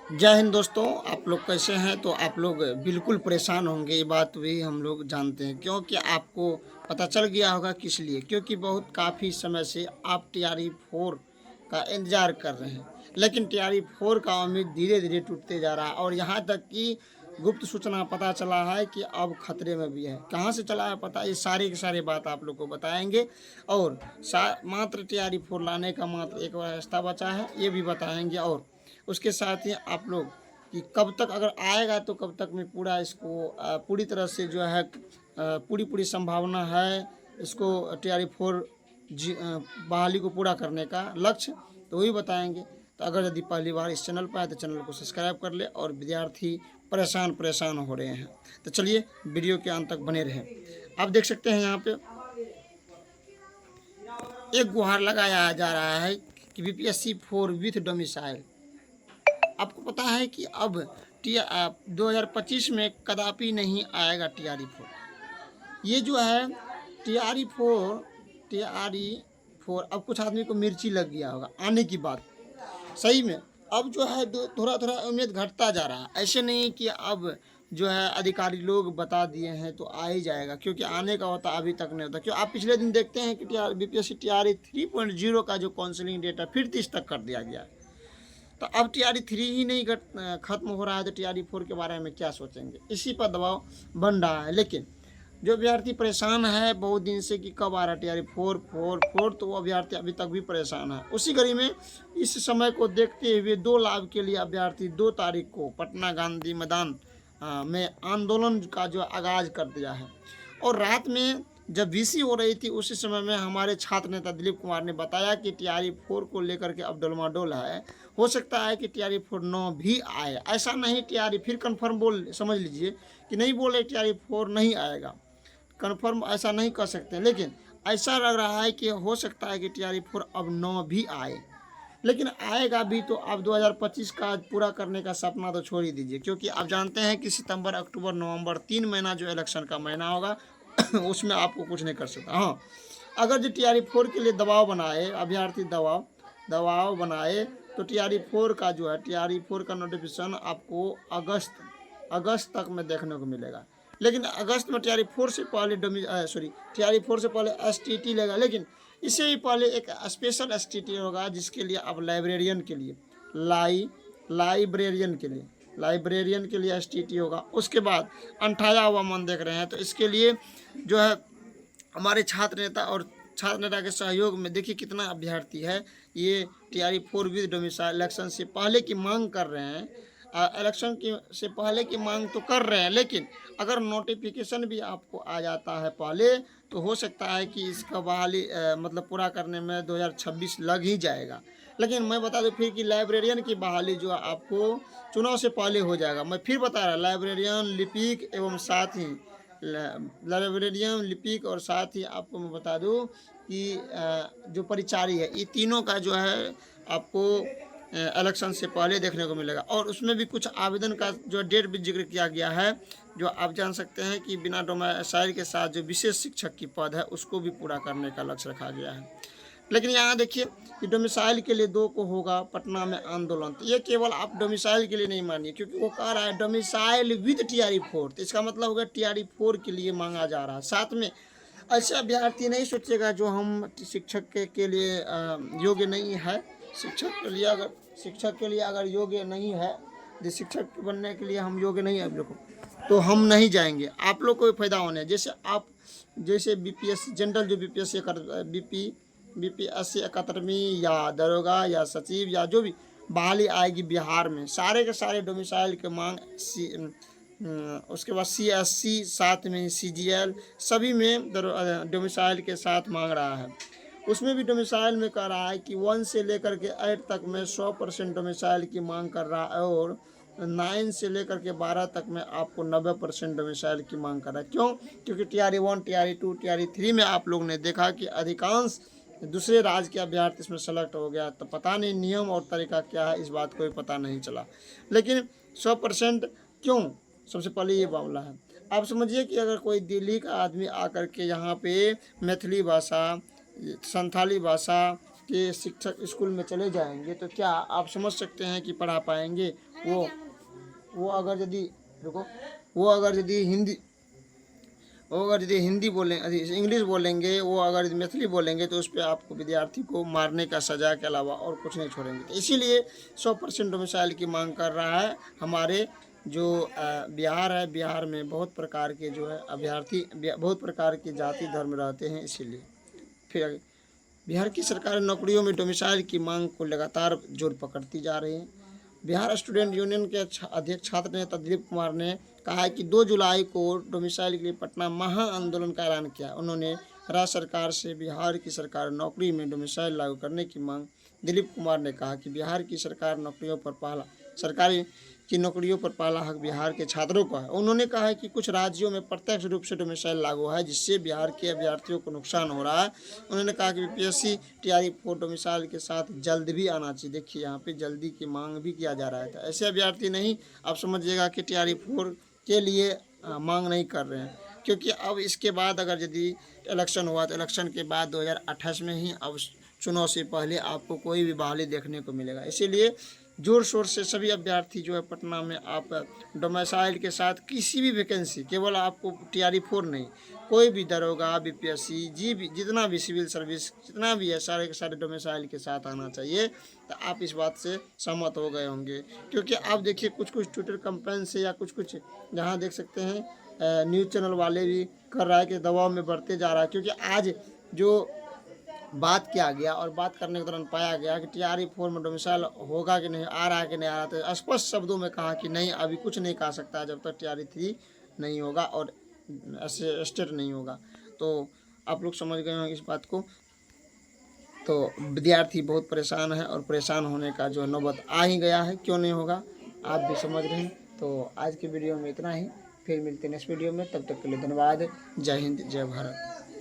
जय हिंद दोस्तों। आप लोग कैसे हैं? तो आप लोग बिल्कुल परेशान होंगे, ये बात भी हम लोग जानते हैं, क्योंकि आपको पता चल गया होगा किस लिए। क्योंकि बहुत काफ़ी समय से आप टीआरई 4 का इंतज़ार कर रहे हैं, लेकिन टीआरई 4 का उम्मीद धीरे धीरे टूटते जा रहा है। और यहाँ तक कि गुप्त सूचना पता चला है कि अब खतरे में भी है। कहाँ से चला है पता? ये सारी की सारी बात आप लोग को बताएंगे। और मात्र टीआरई 4 लाने का मात्र एक रास्ता बचा है, ये भी बताएंगे। और उसके साथ ही आप लोग कि कब तक अगर आएगा तो कब तक में पूरा इसको पूरी तरह से जो है पूरी संभावना है इसको टीआरई 4 बहाली को पूरा करने का लक्ष्य, तो वही बताएंगे। तो अगर यदि पहली बार इस चैनल पर आए तो चैनल को सब्सक्राइब कर ले। और विद्यार्थी परेशान हो रहे हैं, तो चलिए वीडियो के अंत तक बने रहें। आप देख सकते हैं यहाँ पे एक गुहार लगाया जा रहा है कि बीपीएससी 4 विथ डोमिसाइल। आपको पता है कि अब 2025 में कदापि नहीं आएगा टीआरई 4। ये जो है टीआरई 4 अब कुछ आदमी को मिर्ची लग गया होगा आने की बात। सही में अब जो है थोड़ा थोड़ा उम्मीद घटता जा रहा है। ऐसे नहीं कि अब जो है अधिकारी लोग बता दिए हैं तो आ ही जाएगा, क्योंकि आने का होता अभी तक नहीं होता। क्यों? आप पिछले दिन देखते हैं कि बीपीएससी टीआरई 3.0 का जो काउंसलिंग डेटा फिर 30 तक कर दिया गया है। तो अब टीआरई 3 ही नहीं खत्म हो रहा है, तो टीआरई 4 के बारे में क्या सोचेंगे? इसी पर दबाव बन रहा है। लेकिन जो अभ्यर्थी परेशान है बहुत दिन से कि कब आ रहा है टीआरई 4, तो वो अभ्यर्थी अभी तक भी परेशान है। उसी कड़ी में इस समय को देखते हुए 2 लाभ के लिए अभ्यर्थी 2 तारीख को पटना गांधी मैदान में आंदोलन का जो आगाज कर दिया है। और रात में जब वीसी हो रही थी उसी समय में हमारे छात्र नेता दिलीप कुमार ने बताया कि टीआरई 4 को लेकर के अब डोलमाडोल है। हो सकता है कि टीआरई 4 9 भी आए। ऐसा नहीं टीआरई फिर कन्फर्म बोल समझ लीजिए कि नहीं बोल रहे टीआरई 4 नहीं आएगा, कन्फर्म ऐसा नहीं कर सकते। लेकिन ऐसा लग रहा है कि हो सकता है कि टीआरई 4 अब 9 भी आए। लेकिन आएगा भी तो अब 2025 का पूरा करने का सपना तो छोड़ ही दीजिए, क्योंकि आप जानते हैं कि सितंबर अक्टूबर नवंबर 3 महीना जो इलेक्शन का महीना होगा उसमें आपको कुछ नहीं कर सकता। हाँ, अगर जो टीआरई 4 के लिए दबाव बनाए अभ्यर्थी दबाव बनाए तो टीआरई 4 का जो है टीआरई 4 का नोटिफिकेशन आपको अगस्त तक में देखने को मिलेगा। लेकिन अगस्त में टीआरई 4 से पहले टीआरई 4 से पहले एसटीटी लेगा। लेकिन इससे ही पहले एक स्पेशल एसटीटी होगा जिसके लिए अब लाइब्रेरियन के लिए लाइब्रेरियन के लिए एसटीटी होगा। उसके बाद अंठाया हुआ मन देख रहे हैं, तो इसके लिए जो है हमारे छात्र नेता के सहयोग में देखिए कितना अभ्यर्थी है ये टीआरई 4 विद डोमिसाइल इलेक्शन से पहले की मांग कर रहे हैं। इलेक्शन की से पहले की मांग तो कर रहे हैं, लेकिन अगर नोटिफिकेशन भी आपको आ जाता है पहले तो हो सकता है कि इसका बहाली मतलब पूरा करने में 2026 लग ही जाएगा। लेकिन मैं बता दूं फिर कि लाइब्रेरियन की बहाली जो आपको चुनाव से पहले हो जाएगा। मैं फिर बता रहा, लाइब्रेरियन लिपिक एवं साथ ही लाइब्रेरियन लिपिक और साथ ही आपको मैं बता दूं कि जो परिचारी है, ये तीनों का जो है आपको इलेक्शन से पहले देखने को मिलेगा। और उसमें भी कुछ आवेदन का जो डेट भी जिक्र किया गया है, जो आप जान सकते हैं कि बिना डोमिसाइल के साथ जो विशेष शिक्षक की पद है उसको भी पूरा करने का लक्ष्य रखा गया है। लेकिन यहाँ देखिए कि डोमिसाइल के लिए 2 को होगा पटना में आंदोलन। तो ये केवल आप डोमिसाइल के लिए नहीं मानिए, क्योंकि वो कह रहा है डोमिसाइल विद टीआरई 4, तो इसका मतलब होगा टीआरई 4 के लिए मांगा जा रहा है। साथ में ऐसे अभ्यर्थी नहीं सोचेगा जो हम शिक्षक के लिए योग्य नहीं है, शिक्षक के लिए अगर योग्य नहीं है, जो शिक्षक बनने के लिए हम योग्य नहीं है हम लोग को, तो हम नहीं जाएंगे। आप लोग को भी फायदा होने, जैसे बीपीएससी जनरल जो बीपीएससी 71वीं या दरोगा या सचिव या जो भी बहाली आएगी बिहार में, सारे के सारे डोमिसाइल के मांग उसके बाद सीएससी साथ में सीजीएल सभी में डोमिसाइल के साथ मांग रहा है। उसमें भी डोमिसाइल में कह रहा है कि 1 से लेकर के 8 तक में 100% डोमिसाइल की मांग कर रहा है। और 9 से लेकर के 12 तक में आपको 90% डोमिसाइल की मांग कर रहा है। क्यों? क्योंकि टीआरई 1, टीआरई 2, टीआरई 3 में आप लोग ने देखा कि अधिकांश दूसरे राज्य के अभ्यर्थी इसमें सेलेक्ट हो गया। तो पता नहीं नियम और तरीका क्या है, इस बात को भी पता नहीं चला। लेकिन 100% क्यों? सबसे पहले ये मामला है। आप समझिए कि अगर कोई दिल्ली का आदमी आकर के यहाँ पे मैथिली भाषा, संथाली भाषा के शिक्षक स्कूल में चले जाएंगे तो क्या आप समझ सकते हैं कि पढ़ा पाएंगे? वो अगर यदि रुको वो अगर यदि हिंदी वो अगर यदि हिंदी बोलें इंग्लिश बोलेंगे, वो अगर यदि मैथिली बोलेंगे तो उस पर आपको विद्यार्थी को मारने का सज़ा के अलावा और कुछ नहीं छोड़ेंगे। तो इसीलिए 100% डोमिसाइल की मांग कर रहा है हमारे जो बिहार है। बिहार में बहुत प्रकार के जो है अभ्यर्थी, बहुत प्रकार के जाति धर्म रहते हैं, इसीलिए फिर बिहार की सरकार नौकरियों में डोमिसाइल की मांग को लगातार जोर पकड़ती जा रही है। बिहार स्टूडेंट यूनियन के अध्यक्ष छात्र नेता दिलीप कुमार ने कहा है कि 2 जुलाई को डोमिसाइल के लिए पटना महा आंदोलन का ऐलान किया। उन्होंने राज्य सरकार से बिहार की सरकार नौकरी में डोमिसाइल लागू करने की मांग। दिलीप कुमार ने कहा कि बिहार की सरकारी नौकरियों पर पहला हक बिहार के छात्रों का है। उन्होंने कहा है कि कुछ राज्यों में प्रत्यक्ष रूप से डोमिसाइल लागू है, जिससे बिहार के अभ्यर्थियों को नुकसान हो रहा है। उन्होंने कहा कि बीपीएससी टीआरई 4 डोमिसाइल के साथ जल्द भी आना चाहिए। देखिए यहाँ पे जल्दी की मांग भी किया जा रहा है। तो ऐसे अभ्यर्थी नहीं, आप समझिएगा कि टीआरई 4 के लिए मांग नहीं कर रहे हैं, क्योंकि अब इसके बाद अगर यदि इलेक्शन हुआ तो इलेक्शन के बाद 2028 में ही, अब चुनाव से पहले आपको कोई भी बहाली देखने को मिलेगा। इसीलिए जोर शोर से सभी अभ्यर्थी जो है पटना में आप डोमिसाइल के साथ किसी भी वैकेंसी, केवल आपको टीआरई 4 नहीं, कोई भी दरोगा, बीपीएससी, जितना भी सिविल सर्विस, जितना भी है, सारे के सारे डोमिसाइल के साथ आना चाहिए। तो आप इस बात से सहमत हो गए होंगे, क्योंकि आप देखिए कुछ ट्विटर कंपेन से या कुछ जहाँ देख सकते हैं न्यूज़ चैनल वाले भी कर रहा है कि दबाव में बढ़ते जा रहा है। क्योंकि आज जो बात किया गया और बात करने के दौरान पाया गया कि टीआरई 4 में डोमिसाइल होगा कि नहीं, आ रहा है कि नहीं आ रहा, तो स्पष्ट शब्दों में कहा कि नहीं, अभी कुछ नहीं कहा सकता जब तक टीआरई 3 नहीं होगा और ऐसे स्टेट नहीं होगा। तो आप लोग समझ गए होंगे इस बात को। तो विद्यार्थी बहुत परेशान है और परेशान होने का जो नौबत आ ही गया है, क्यों नहीं होगा, आप भी समझ रहे हैं। तो आज की वीडियो में इतना ही, फिर मिलते हैं नेक्स्ट वीडियो में। तब तक के लिए धन्यवाद। जय हिंद, जय भारत।